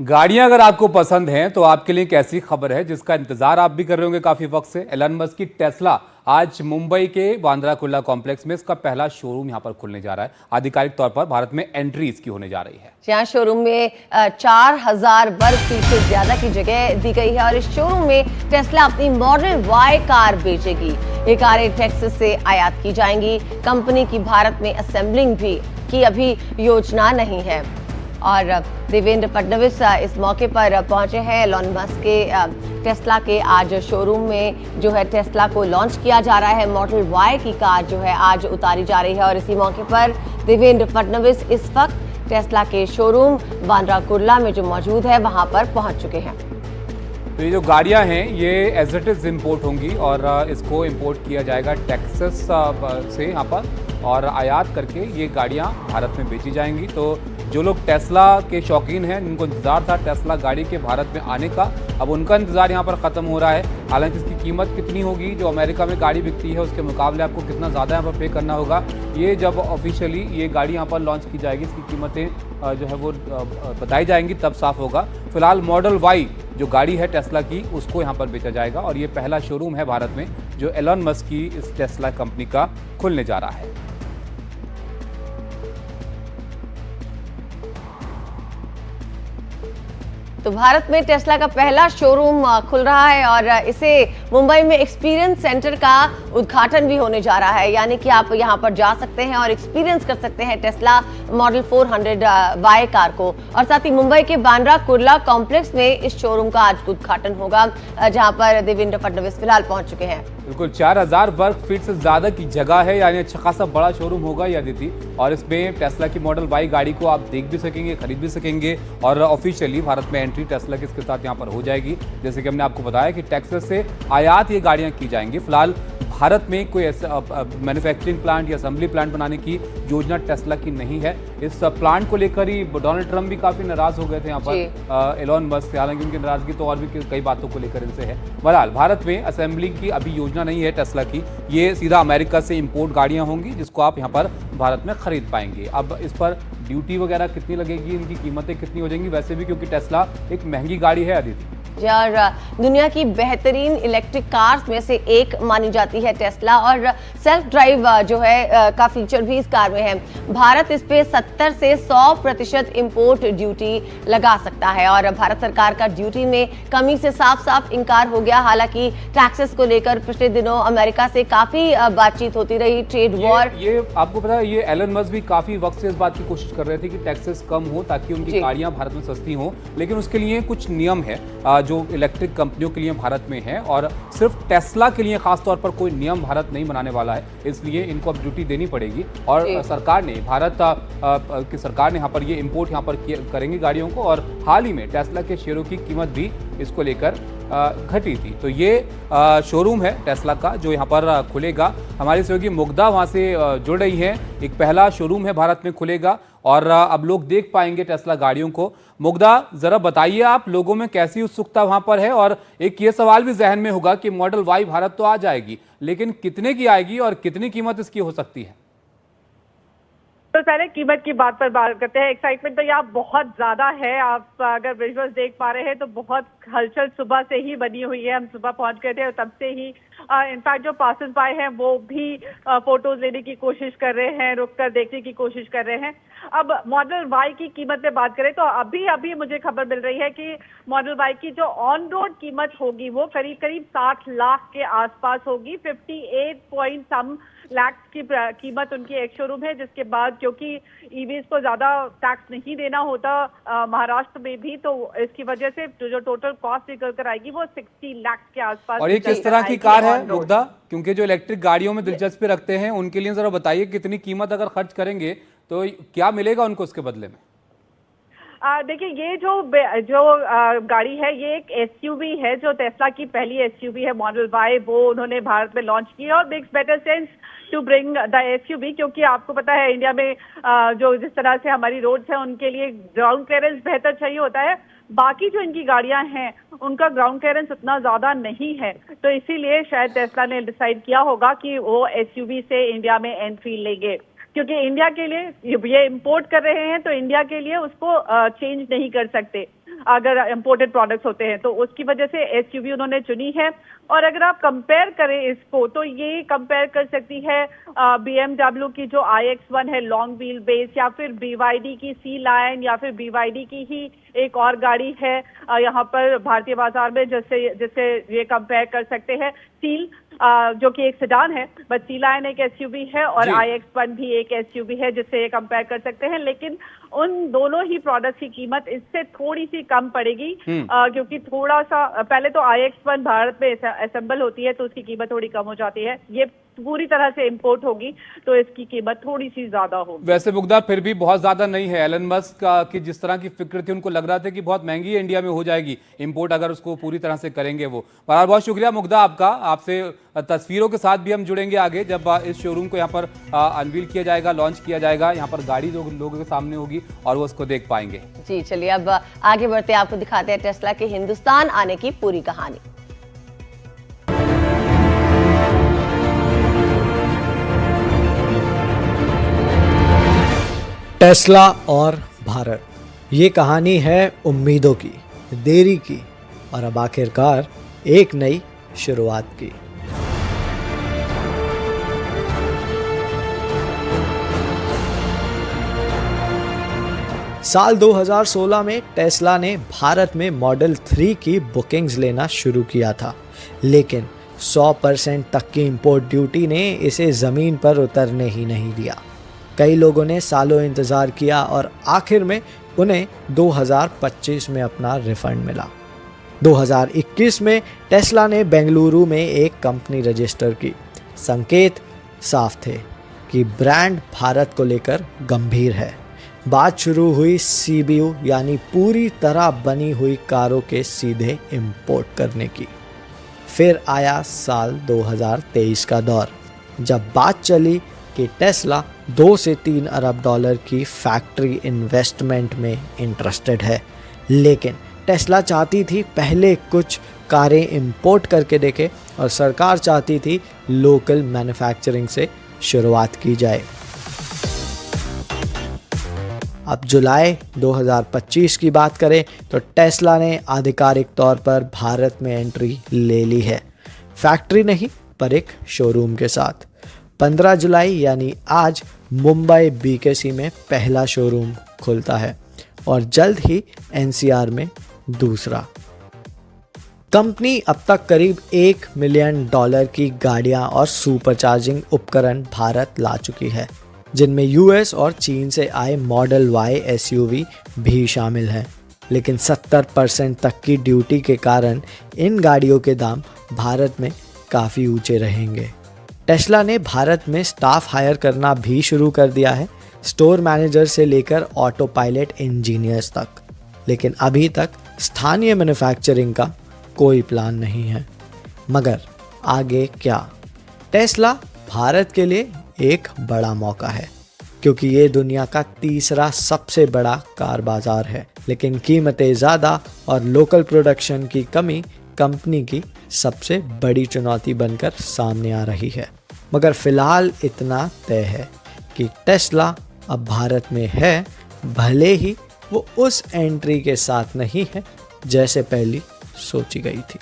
गाड़ियां अगर आपको पसंद हैं तो आपके लिए एक ऐसी खबर है जिसका इंतजार आप भी कर रहे होंगे काफी वक्त से। एलन मस्क की टेस्ला आज मुंबई के बांद्रा कुर्ला कॉम्प्लेक्स में इसका पहला शोरूम यहां पर खुलने जा रहा है। आधिकारिक तौर पर भारत में एंट्री इसकी होने जा रही है। यहाँ शोरूम में 4000 वर्ग फीट से ज्यादा की जगह दी गई है और इस शोरूम में टेस्ला अपनी मॉडल वाई कार बेचेगी। ये कारें टेक्सास से आयात की जाएंगी। कंपनी की भारत में असेंबलिंग भी की अभी योजना नहीं है। और देवेंद्र फडणवीस इस मौके पर पहुंचे हैं। एलन मस्क के टेस्ला के आज शोरूम में जो है टेस्ला को लॉन्च किया जा रहा है। मॉडल वाई की कार जो है आज उतारी जा रही है और इसी मौके पर देवेंद्र फडणवीस इस वक्त टेस्ला के शोरूम बांद्रा कुर्ला में जो मौजूद है वहां पर पहुंच चुके हैं। तो ये जो गाड़ियां हैं ये एज इट इज इम्पोर्ट होंगी और इसको इम्पोर्ट किया जाएगा टेक्सास से यहाँ पर और आयात करके ये गाड़ियां भारत में बेची जाएंगी। तो जो लोग टेस्ला के शौकीन हैं, जिनको इंतजार था टेस्ला गाड़ी के भारत में आने का, अब उनका इंतजार यहाँ पर ख़त्म हो रहा है। हालांकि इसकी कीमत कितनी होगी, जो अमेरिका में गाड़ी बिकती है उसके मुकाबले आपको कितना ज़्यादा यहाँ पर पे करना होगा, ये जब ऑफिशियली ये गाड़ी यहाँ पर लॉन्च की जाएगी इसकी कीमतें जो है वो बताई जाएंगी तब साफ होगा। फिलहाल मॉडल वाई जो गाड़ी है टेस्ला की उसको यहाँ पर बेचा जाएगा और ये पहला शोरूम है भारत में जो एलन मस्क की इस टेस्ला कंपनी का खुलने जा रहा है। तो भारत में टेस्ला का पहला शोरूम खुल रहा है और इसे मुंबई में एक्सपीरियंस सेंटर का उद्घाटन भी होने जा रहा है। यानी कि आप यहां पर जा सकते हैं और एक्सपीरियंस कर सकते हैं टेस्ला मॉडल 400 वाई कार को। और साथ ही मुंबई के बांद्रा कुर्ला कॉम्प्लेक्स में इस शोरूम का आज उद्घाटन होगा जहां पर देवेंद्र फडणवीस फिलहाल पहुंच चुके हैं। बिल्कुल 4000 वर्ग फीट से ज्यादा की जगह है, यानी अच्छा खासा बड़ा शोरूम होगा ये अदिति। और इसमें टेस्ला की मॉडल वाई गाड़ी को आप देख भी सकेंगे, खरीद भी सकेंगे और ऑफिशियली भारत में एंट्री टेस्ला की इसके साथ यहाँ पर हो जाएगी। जैसे कि हमने आपको बताया कि टेक्सास से आयात ये गाड़ियाँ की जाएंगी। फिलहाल भारत में कोई ऐसा मैन्युफैक्चरिंग प्लांट या असेंबली प्लांट बनाने की योजना टेस्ला की नहीं है। इस प्लांट को लेकर ही डोनाल्ड ट्रंप भी काफी नाराज हो गए थे यहाँ पर एलन मस्क से। हालांकि उनकी नाराजगी तो और भी कई बातों को लेकर इनसे है। बहरहाल भारत में असेंबली की अभी योजना नहीं है टेस्ला की, ये सीधा अमेरिका से इंपोर्ट गाड़ियां होंगी जिसको आप यहाँ पर भारत में खरीद पाएंगे। अब इस पर ड्यूटी वगैरह कितनी लगेगी, इनकी कीमतें कितनी हो जाएंगी, वैसे भी क्योंकि टेस्ला एक महंगी गाड़ी है अदिति। और दुनिया की बेहतरीन इलेक्ट्रिक कार्स में से एक मानी जाती है टेस्ला और सेल्फ ड्राइव जो है का फीचर भी इस कार में है। भारत इस पे 70 से 100% इंपोर्ट ड्यूटी लगा सकता है और भारत सरकार का ड्यूटी में कमी से साफ साफ इनकार हो गया। हालांकि टैक्सेस को लेकर पिछले दिनों अमेरिका से काफी बातचीत होती रही, ट्रेड वॉर। ये आपको पता है ये एलन मस्क भी काफी वक्त से इस बात की कोशिश कर रहे थे कि टैक्सेस कम हो ताकि उनकी गाड़ियां भारत में सस्ती हो, लेकिन उसके लिए कुछ नियम है जो इलेक्ट्रिक कंपनियों के लिए भारत में है और सिर्फ टेस्ला के लिए खासतौर पर कोई नियम भारत नहीं बनाने वाला है, इसलिए इनको अब ड्यूटी देनी पड़ेगी। और सरकार ने भारत की सरकार ने यहाँ पर ये इंपोर्ट यहाँ पर करेंगे गाड़ियों को और हाल ही में टेस्ला के शेयरों की कीमत भी इसको लेकर घटी थी। तो ये शोरूम है टेस्ला का जो यहाँ पर खुलेगा। हमारी सहयोगी मुग्धा वहाँ से जुड़ रही है। एक पहला शोरूम है भारत में खुलेगा और अब लोग देख पाएंगे टेस्ला गाड़ियों को। मुग्धा, जरा बताइए आप लोगों में कैसी उत्सुकता वहाँ पर है। और एक ये सवाल भी जहन में होगा कि मॉडल वाई भारत तो आ जाएगी, लेकिन कितने की आएगी और कितनी कीमत इसकी हो सकती है? तो पहले कीमत की बात पर बात करते हैं। एक्साइटमेंट तो यहाँ बहुत ज्यादा है। आप अगर विजुअल्स देख पा रहे हैं तो बहुत हलचल सुबह से ही बनी हुई है। हम सुबह पहुंच गए थे और तब से ही इनफैक्ट जो पासेस बाय हैं वो भी फोटोज लेने की कोशिश कर रहे हैं, रुक कर देखने की कोशिश कर रहे हैं। अब मॉडल वाई की कीमत में बात करें तो अभी मुझे खबर मिल रही है कि मॉडल वाई की जो ऑन रोड कीमत होगी वो करीब 60 लाख के आसपास होगी। 58 पॉइंट सम लाख की कीमत उनकी एक शोरूम है, जिसके बाद क्योंकि ईवीज को ज्यादा टैक्स नहीं देना होता महाराष्ट्र में भी, तो इसकी वजह से जो टोटल कॉस्ट निकल कर आएगी वो 60 लाख के आसपास। और ये किस तरह की कार है मुग्धा, क्योंकि जो इलेक्ट्रिक गाड़ियों में दिलचस्पी रखते हैं उनके लिए जरा बताइए कितनी कीमत अगर खर्च करेंगे तो क्या मिलेगा उनको उसके बदले में? देखिए ये जो गाड़ी है ये एक एसयूवी है, जो टेस्ला की पहली एसयूवी है मॉडल वाई, वो उन्होंने भारत में लॉन्च की है और makes better sense to bring the SUV, क्योंकि आपको पता है इंडिया में जो जिस तरह से हमारी रोड्स हैं उनके लिए ग्राउंड क्लियरेंस बेहतर चाहिए होता है। बाकी जो इनकी गाड़ियां हैं उनका ग्राउंड क्लियरेंस उतना ज्यादा नहीं है, तो इसीलिए शायद टेस्ला ने डिसाइड किया होगा कि वो एसयूवी से इंडिया में एंट्री लेंगे, क्योंकि इंडिया के लिए ये इंपोर्ट कर रहे हैं तो इंडिया के लिए उसको चेंज नहीं कर सकते। अगर इंपोर्टेड प्रोडक्ट्स होते हैं, तो उसकी वजह से एसयूवी उन्होंने चुनी है। और अगर आप कंपेयर करें इसको, तो ये कंपेयर कर सकती है BMW की जो iX1 है लॉन्ग व्हील बेस, या फिर BYD की सी लायन, या फिर BYD की ही एक और गाड़ी है यहाँ पर भारतीय बाजार में, जिससे ये कंपेयर कर सकते हैं। सील जो कि एक सेडान है, बट सी लायन एक एसयूवी है और iX1 भी एक एसयूवी है, जिससे ये कंपेयर कर सकते हैं। लेकिन उन दोनों ही प्रोडक्ट्स की कीमत इससे थोड़ी सी कम पड़ेगी, क्योंकि थोड़ा सा पहले तो iX1 भारत में असेंबल होती है, तो उसकी कीमत थोड़ी कम हो जाती है। ये पूरी तरह से इंपोर्ट होगी, तो इसकी कीमत थोड़ी सी ज्यादा होगी। वैसे मुग्धा फिर भी बहुत ज्यादा नहीं है। एलन मस्क की जिस तरह की फिक्र थी, उनको लग रहा था कि बहुत महंगी इंडिया में हो जाएगी इंपोर्ट, अगर उसको पूरी तरह से करेंगे वो। पर बहुत शुक्रिया मुग्धा आपका। आपसे तस्वीरों के साथ भी हम जुड़ेंगे आगे, जब इस शोरूम को यहाँ पर अनवील किया जाएगा, लॉन्च किया जाएगा, यहाँ पर गाड़ी लोगों के सामने होगी और वो उसको देख पाएंगे। जी चलिए अब आगे बढ़ते आपको दिखाते हैं टेस्ला के हिंदुस्तान आने की पूरी कहानी। टेस्ला और भारत, ये कहानी है उम्मीदों की, देरी की और अब आखिरकार एक नई शुरुआत की। साल 2016 में टेस्ला ने भारत में मॉडल 3 की बुकिंग्स लेना शुरू किया था, लेकिन 100% तक की इंपोर्ट ड्यूटी ने इसे ज़मीन पर उतरने ही नहीं दिया। कई लोगों ने सालों इंतज़ार किया और आखिर में उन्हें 2025 में अपना रिफंड मिला। 2021 में टेस्ला ने बेंगलुरु में एक कंपनी रजिस्टर की। संकेत साफ थे कि ब्रांड भारत को लेकर गंभीर है। बात शुरू हुई CBU यानी पूरी तरह बनी हुई कारों के सीधे इंपोर्ट करने की। फिर आया साल 2023 का दौर, जब बात चली कि टेस्ला 2 से 3 अरब डॉलर की फैक्ट्री इन्वेस्टमेंट में इंटरेस्टेड है। लेकिन टेस्ला चाहती थी पहले कुछ कारें इंपोर्ट करके देखे और सरकार चाहती थी लोकल मैन्युफैक्चरिंग से शुरुआत की जाए। अब जुलाई 2025 की बात करें तो टेस्ला ने आधिकारिक तौर पर भारत में एंट्री ले ली है। फैक्ट्री नहीं पर एक शोरूम के साथ। 15 जुलाई यानी आज मुंबई BKC में पहला शोरूम खुलता है और जल्द ही NCR में दूसरा। कंपनी अब तक करीब $1 मिलियन की गाड़ियां और सुपर चार्जिंग उपकरण भारत ला चुकी है, जिनमें US और चीन से आए मॉडल Y SUV भी शामिल हैं। लेकिन 70% तक की ड्यूटी के कारण इन गाड़ियों के दाम भारत में काफ़ी ऊंचे रहेंगे। टेस्ला ने भारत में स्टाफ हायर करना भी शुरू कर दिया है, स्टोर मैनेजर से लेकर ऑटो पायलट इंजीनियर्स तक। लेकिन अभी तक स्थानीय मैन्युफैक्चरिंग का कोई प्लान नहीं है। मगर आगे क्या? टेस्ला भारत के लिए एक बड़ा मौका है, क्योंकि ये दुनिया का तीसरा सबसे बड़ा कार बाजार है। लेकिन कीमतें ज़्यादा और लोकल प्रोडक्शन की कमी कंपनी की सबसे बड़ी चुनौती बनकर सामने आ रही है। मगर फिलहाल इतना तय है कि टेस्ला अब भारत में है, भले ही वो उस एंट्री के साथ नहीं है जैसे पहले सोची गई थी।